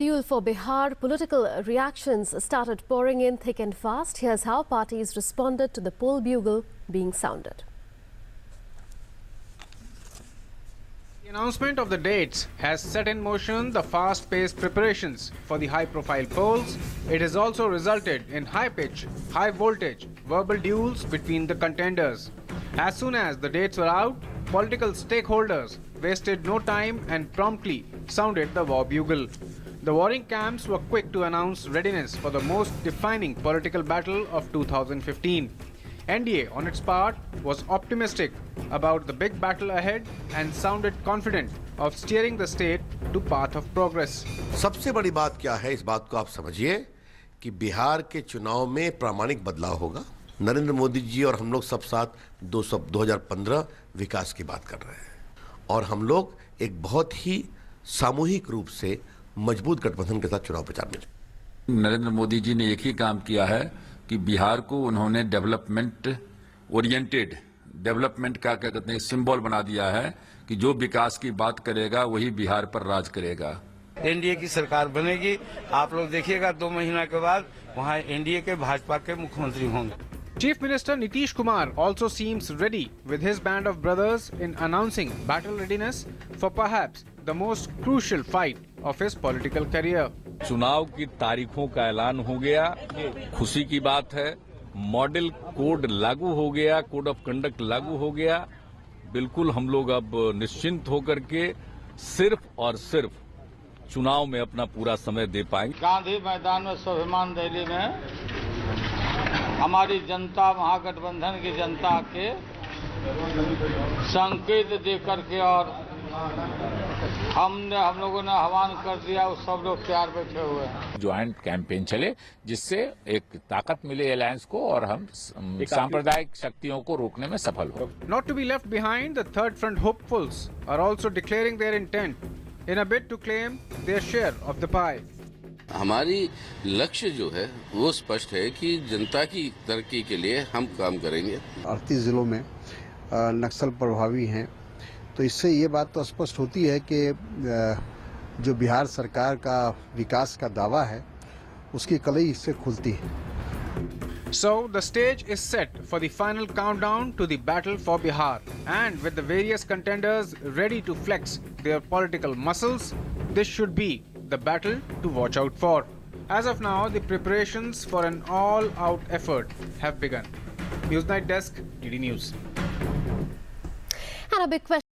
Fuel for Bihar, political reactions started pouring in thick and fast. Here's how parties responded to the poll bugle being sounded. The announcement of the dates has set in motion the fast-paced preparations for the high-profile polls. It has also resulted in high-pitch, high-voltage verbal duels between the contenders. As soon as the dates were out, political stakeholders wasted no time and promptly sounded the war bugle. The warring camps were quick to announce readiness for the most defining political battle of 2015. NDA, on its part, was optimistic about the big battle ahead and sounded confident of steering the state to path of progress. सबसे बड़ी बात क्या है, इस बात को आप समझिए कि बिहार के चुनाव में प्रामाणिक बदलाव होगा। नरेंद्र मोदी जी और हम लोग सब साथ 2015 विकास की बात कर रहे हैं और हम लोग एक बहुत ही सामूहिक रूप से मजबूत गठबंधन के साथ चुनाव प्रचार में। नरेंद्र मोदी जी ने एक ही काम किया है कि बिहार को उन्होंने डेवलपमेंट ओरिएंटेड, डेवलपमेंट का क्या कहते हैं, सिंबल बना दिया है कि जो विकास की बात करेगा वही बिहार पर राज करेगा। एनडीए की सरकार बनेगी, आप लोग देखिएगा 2 महीना के बाद वहां एनडीए के भाजपा के मुख्यमंत्री होंगे। Chief Minister Nitish Kumar also seems ready with his band of brothers in announcing battle readiness for perhaps the most crucial fight of his political career. चुनाव की तारीखों का ऐलान हो गया, खुशी की बात है। मॉडल कोड लागू हो गया, कोड ऑफ कंडक्ट लागू हो गया। बिल्कुल हम लोग अब निश्चिंत होकर के सिर्फ और सिर्फ चुनाव में अपना पूरा समय दे पाएंगे। गांधी मैदान में स्वाभिमान रैली में हमारी जनता, महागठबंधन की जनता के संकेत दे करके और हम लोगों ने आह्वान कर दिया, उस सब लोग तैयार बैठे हुए हैं। ज्वाइंट कैंपेन चले जिससे एक ताकत मिले अलायंस को और हम सांप्रदायिक शक्तियों को रोकने में सफल हो। Not to be left behind, the third front hopefuls are also declaring their intent in a bid to claim their share of the pie. हमारी लक्ष्य जो है वो स्पष्ट है कि जनता की तरक्की के लिए हम काम करेंगे। 38 जिलों में नक्सल प्रभावी हैं, तो इससे ये बात तो स्पष्ट होती है कि जो बिहार सरकार का विकास का दावा है उसकी कलई इससे खुलती है। So the stage is set for the final countdown to the battle for Bihar, and with the various contenders ready to flex their political muscles, this should be the battle to watch out for. As of now, the preparations for an all-out effort have begun. Newsnight Desk, DD News. And a big question.